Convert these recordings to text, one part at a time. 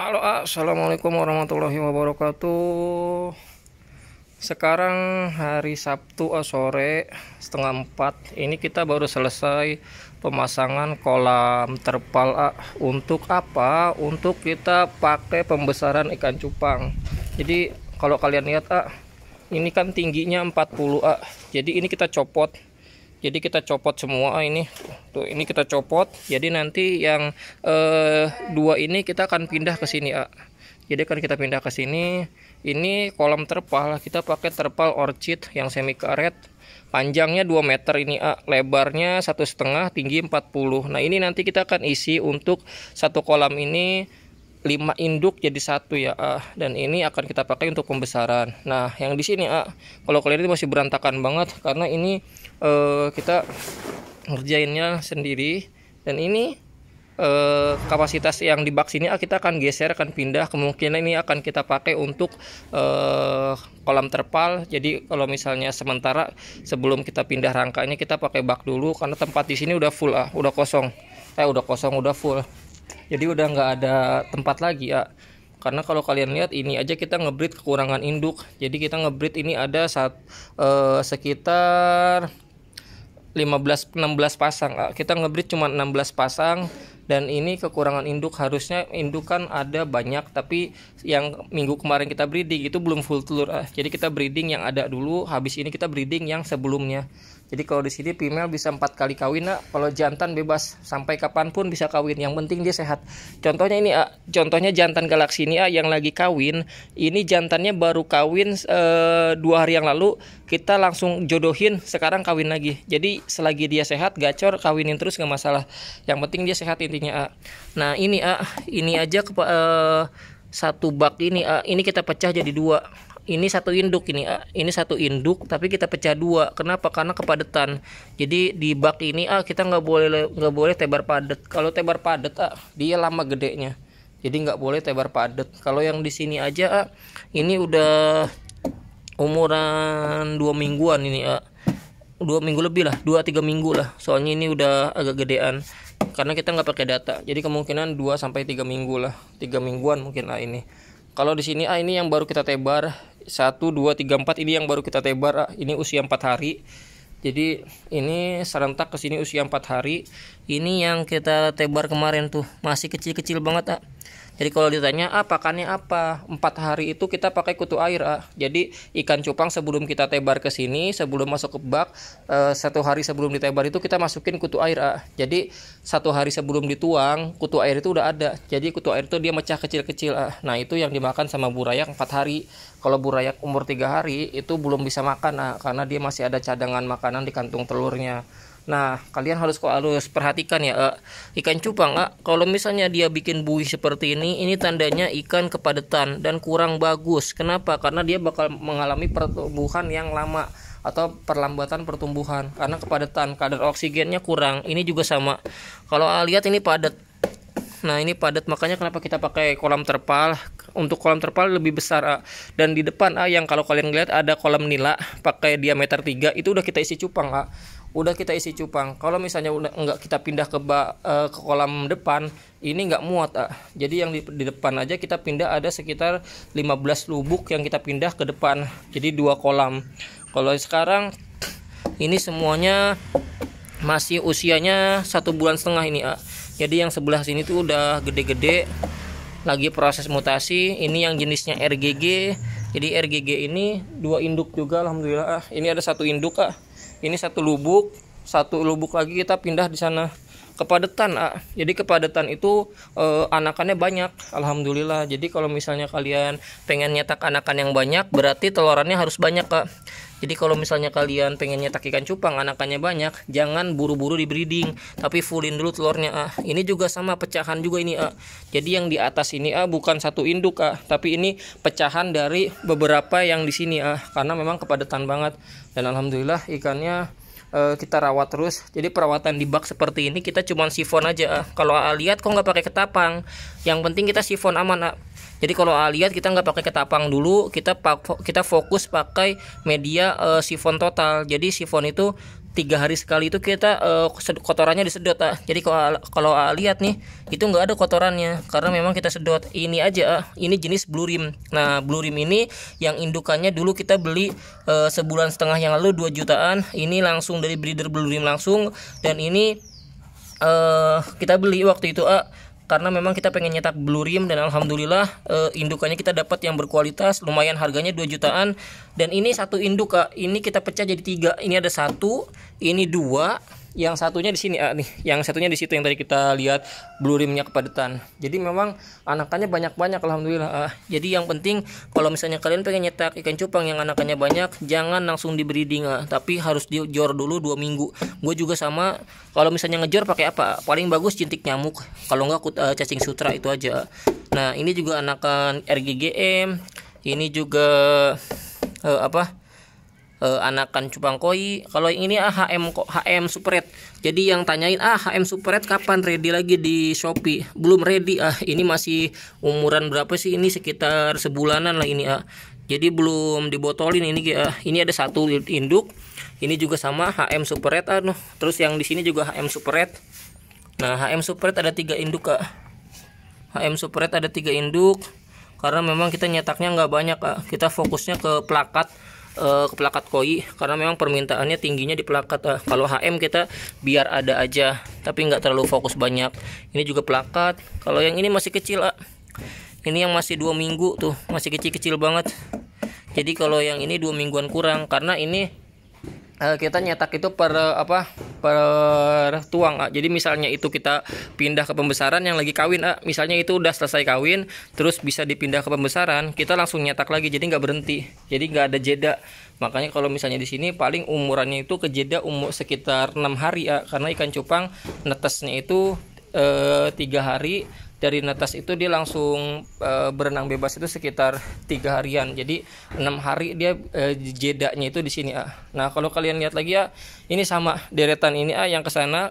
Halo, assalamualaikum warahmatullahi wabarakatuh. Sekarang hari Sabtu sore setengah 4. Ini kita baru selesai pemasangan kolam terpal untuk apa? Untuk kita pakai pembesaran ikan cupang. Jadi kalau kalian lihat ini kan tingginya 40 Jadi ini kita copot. Jadi kita copot semua ini. Tuh, ini kita copot. Jadi nanti yang dua ini kita akan pindah ke sini, Jadi kan kita pindah ke sini. Ini kolam terpal, kita pakai terpal orchid yang semi karet. Panjangnya 2 meter ini, lebarnya 1,5, tinggi 40. Nah, ini nanti kita akan isi untuk satu kolam ini 5 induk jadi satu ya, dan ini akan kita pakai untuk pembesaran. Nah, yang di sini kalau kalian ini masih berantakan banget karena ini kita ngerjainnya sendiri, dan ini kapasitas yang di bak sini kita akan geser, akan pindah. Kemungkinan ini akan kita pakai untuk kolam terpal. Jadi kalau misalnya sementara sebelum kita pindah rangkanya kita pakai bak dulu karena tempat di sini udah full, udah kosong, udah full. Jadi udah nggak ada tempat lagi karena kalau kalian lihat ini aja kita ngebreed kekurangan induk. Jadi kita ngebreed ini ada sekitar 15-16 pasang. Kita ngebreed cuma 16 pasang, dan ini kekurangan induk. Harusnya induk kan ada banyak, tapi yang minggu kemarin kita breeding itu belum full telur. Jadi kita breeding yang ada dulu, habis ini kita breeding yang sebelumnya. Jadi kalau di sini female bisa 4 kali kawin, kalau jantan bebas sampai kapanpun bisa kawin, yang penting dia sehat. Contohnya ini, contohnya jantan galaksi ini yang lagi kawin. Ini jantannya baru kawin 2 hari yang lalu, kita langsung jodohin, sekarang kawin lagi. Jadi selagi dia sehat, gacor, kawinin terus nggak masalah. Yang penting dia sehat intinya. Nah ini ini aja satu bak ini kita pecah jadi 2. Ini satu induk ini satu induk, tapi kita pecah 2. Kenapa? Karena kepadatan. Jadi di bak ini kita nggak boleh tebar padat. Kalau tebar padat dia lama gedenya. Jadi nggak boleh tebar padat. Kalau yang di sini aja ini udah umuran 2 mingguan ini 2 minggu lebih lah, 2-3 minggu lah. Soalnya ini udah agak gedean. Karena kita nggak pakai data. Jadi kemungkinan 2-3 minggu lah. 3 mingguan mungkin ini. Kalau di sini ini yang baru kita tebar 1, 2, 3, 4, ini yang baru kita tebar. Ini usia 4 hari. Jadi ini serentak ke sini usia 4 hari. Ini yang kita tebar kemarin tuh masih kecil-kecil banget. Jadi kalau ditanya pakannya apa, 4 hari itu kita pakai kutu air. Jadi ikan cupang sebelum kita tebar ke sini, sebelum masuk ke bak, 1 hari sebelum ditebar itu kita masukin kutu air. Jadi 1 hari sebelum dituang, kutu air itu udah ada. Jadi kutu air itu dia mecah kecil-kecil. Nah itu yang dimakan sama burayak 4 hari. Kalau burayak umur 3 hari itu belum bisa makan, karena dia masih ada cadangan makanan di kantung telurnya. Nah, kalian harus perhatikan ya, ikan cupang kalau misalnya dia bikin buih seperti ini tandanya ikan kepadatan dan kurang bagus. Kenapa? Karena dia bakal mengalami pertumbuhan yang lama atau perlambatan pertumbuhan karena kepadatan, kadar oksigennya kurang. Ini juga sama. Kalau lihat ini padat. Nah, ini padat, makanya kenapa kita pakai kolam terpal. Untuk kolam terpal lebih besar, dan di depan yang kalau kalian lihat ada kolam nila pakai diameter 3, itu udah kita isi cupang. Udah kita isi cupang. Kalau misalnya udah enggak kita pindah ke kolam depan, ini enggak muat. Jadi yang di depan aja kita pindah ada sekitar 15 lubuk yang kita pindah ke depan. Jadi 2 kolam. Kalau sekarang ini semuanya masih usianya 1,5 bulan ini. Jadi yang sebelah sini tuh udah gede-gede, lagi proses mutasi. Ini yang jenisnya RGG. Jadi RGG ini 2 induk juga, alhamdulillah. Ini ada 1 induk. Ini 1 lubuk, 1 lubuk lagi kita pindah di sana. Kepadatan, jadi kepadatan itu anakannya banyak, alhamdulillah. Jadi kalau misalnya kalian pengen nyetak anakan yang banyak, berarti telorannya harus banyak, Jadi kalau misalnya kalian pengen nyetak ikan cupang anakannya banyak, jangan buru-buru di breeding, tapi fullin dulu telurnya. Ini juga sama, pecahan juga ini. Jadi yang di atas ini bukan 1 induk, tapi ini pecahan dari beberapa yang di sini, karena memang kepadatan banget. Dan alhamdulillah ikannya kita rawat terus. Jadi perawatan di bak seperti ini kita cuma sifon aja. Kalau lihat kok nggak pakai ketapang, yang penting kita sifon aman. Jadi kalau lihat kita nggak pakai ketapang dulu, kita fokus pakai media sifon total. Jadi sifon itu 3 hari sekali itu kita kotorannya disedot. Jadi kalau lihat nih itu nggak ada kotorannya karena memang kita sedot. Ini aja ini jenis blue rim. Nah blue rim ini yang indukannya dulu kita beli sebulan setengah yang lalu 2 jutaan. Ini langsung dari breeder blue rim langsung, dan ini kita beli waktu itu karena memang kita pengen nyetak blue rim, dan alhamdulillah indukannya kita dapat yang berkualitas, lumayan harganya 2 jutaan. Dan ini satu induk ini kita pecah jadi 3. Ini ada 1, ini 2, yang satunya di sini nih, yang satunya di situ yang tadi kita lihat blue rimnya kepadatan. Jadi memang anakannya banyak-banyak alhamdulillah. Jadi yang penting kalau misalnya kalian pengen nyetak ikan cupang yang anakannya banyak, jangan langsung di breeding tapi harus dijor dulu 2 minggu. Gue juga sama, kalau misalnya ngejor pakai apa? Paling bagus jintik nyamuk, kalau enggak cacing sutra, itu aja. Nah ini juga anakan RGGM, ini juga anakan cupang koi. Kalau ini HM Super Red. Jadi yang tanyain HM Super Red kapan ready lagi di Shopee? Belum ready. Ini masih umuran berapa sih? Ini sekitar sebulanan lah ini Jadi belum dibotolin ini Ini ada 1 induk. Ini juga sama HM Super Red Terus yang di sini juga HM Super Red. Nah HM Super Red ada 3 induk HM Super Red ada 3 induk. Karena memang kita nyetaknya nggak banyak Kita fokusnya ke plakat koi, karena memang permintaannya tingginya di plakat. Kalau HM kita biar ada aja, tapi nggak terlalu fokus banyak. Ini juga plakat. Kalau yang ini masih kecil ini yang masih 2 minggu tuh, masih kecil-kecil banget. Jadi kalau yang ini 2 mingguan kurang, karena ini kita nyetak itu per tuang Jadi misalnya itu kita pindah ke pembesaran yang lagi kawin misalnya itu udah selesai kawin terus bisa dipindah ke pembesaran, kita langsung nyetak lagi, jadi nggak berhenti, jadi nggak ada jeda. Makanya kalau misalnya di sini paling umurannya itu kejeda umur sekitar 6 hari karena ikan cupang netesnya itu 3 hari. Dari netes itu dia langsung berenang bebas itu sekitar 3 harian. Jadi 6 hari dia jedanya itu di sini Nah kalau kalian lihat lagi ini sama deretan ini yang ke sana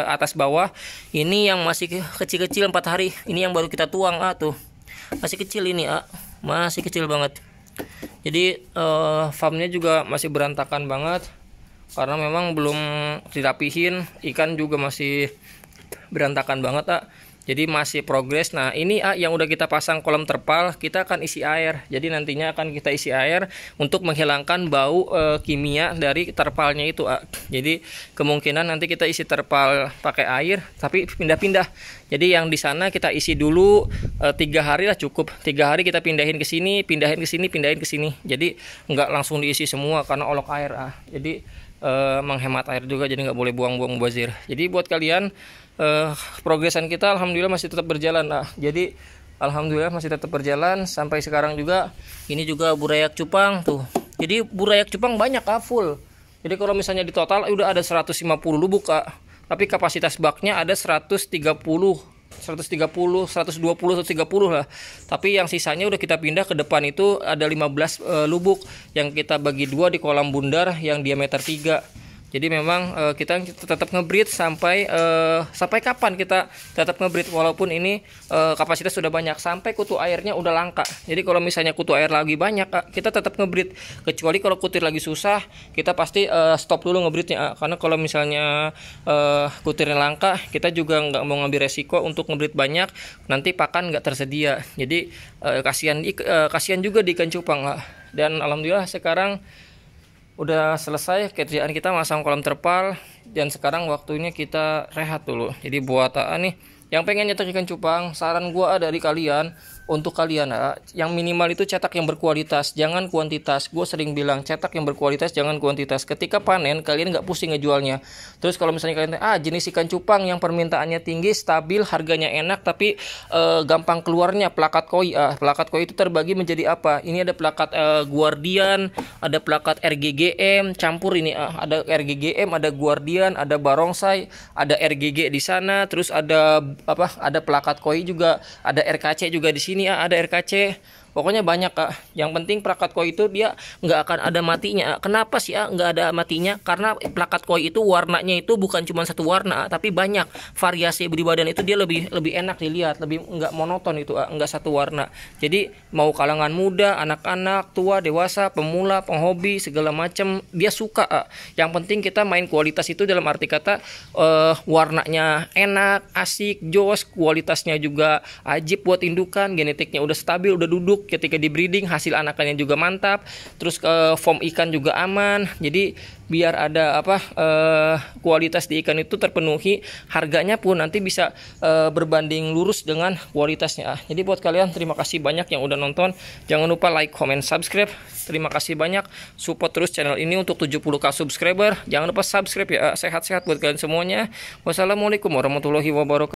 atas bawah. Ini yang masih kecil-kecil 4 hari. Ini yang baru kita tuang tuh. Masih kecil ini masih kecil banget. Jadi farmnya juga masih berantakan banget karena memang belum dirapihin. Ikan juga masih berantakan banget Jadi masih progres. Nah ini yang udah kita pasang kolam terpal, kita akan isi air. Jadi nantinya akan kita isi air untuk menghilangkan bau kimia dari terpalnya itu Jadi kemungkinan nanti kita isi terpal pakai air, tapi pindah-pindah. Jadi yang di sana kita isi dulu 3 hari lah cukup. 3 hari kita pindahin ke sini, pindahin ke sini, pindahin ke sini. Jadi nggak langsung diisi semua karena olok air Jadi menghemat air juga, jadi nggak boleh buang-buang mubazir. Jadi buat kalian progresan kita alhamdulillah masih tetap berjalan Jadi alhamdulillah masih tetap berjalan sampai sekarang juga. Ini juga burayak cupang tuh. Jadi burayak cupang banyak full. Jadi kalau misalnya di total udah ada 150 lubuk tapi kapasitas baknya ada 120 130 lah. Tapi yang sisanya udah kita pindah ke depan itu ada 15 lubuk yang kita bagi 2 di kolam bundar yang diameter 3. Jadi memang kita tetap ngebreed sampai kapan kita tetap ngebreed walaupun ini kapasitas sudah banyak, sampai kutu airnya udah langka. Jadi kalau misalnya kutu air lagi banyak kita tetap ngebreed, kecuali kalau kutir lagi susah kita pasti stop dulu ngebreednya karena kalau misalnya kutirnya langka kita juga nggak mau ngambil resiko untuk ngebreed banyak, nanti pakan nggak tersedia. Jadi kasihan juga di ikan cupang Dan alhamdulillah sekarang udah selesai kerjaan kita masang kolam terpal, dan sekarang waktunya kita rehat dulu. Jadi buat nih yang pengen nyetak ikan cupang, saran gua dari kalian, untuk kalian yang minimal itu cetak yang berkualitas, jangan kuantitas. Gue sering bilang cetak yang berkualitas, jangan kuantitas. Ketika panen kalian nggak pusing ngejualnya. Terus kalau misalnya kalian jenis ikan cupang yang permintaannya tinggi, stabil, harganya enak, tapi gampang keluarnya plakat koi. Plakat koi itu terbagi menjadi apa? Ini ada plakat Guardian, ada plakat RGGM, campur ini ada RGGM, ada Guardian, ada barongsai, ada RGG di sana, terus ada plakat koi juga, ada RKC juga di sini ada RKC. Pokoknya banyak Kak. Yang penting plakat koi itu dia nggak akan ada matinya. Kenapa sih nggak ada matinya? Karena plakat koi itu warnanya itu bukan cuma satu warna, tapi banyak variasi di badan itu, dia lebih enak dilihat, lebih nggak monoton itu, nggak satu warna. Jadi mau kalangan muda, anak-anak, tua, dewasa, pemula, penghobi, segala macam dia suka. Yang penting kita main kualitas itu dalam arti kata warnanya enak, asik, jos, kualitasnya juga ajib buat indukan, genetiknya udah stabil, udah duduk ketika di breeding, hasil anakannya juga mantap, terus form ikan juga aman. Jadi biar ada kualitas di ikan itu terpenuhi, harganya pun nanti bisa berbanding lurus dengan kualitasnya. Jadi buat kalian, terima kasih banyak yang udah nonton. Jangan lupa like, comment, subscribe. Terima kasih banyak, support terus channel ini untuk 70k subscriber. Jangan lupa subscribe ya. Sehat-sehat buat kalian semuanya. Wassalamualaikum warahmatullahi wabarakatuh.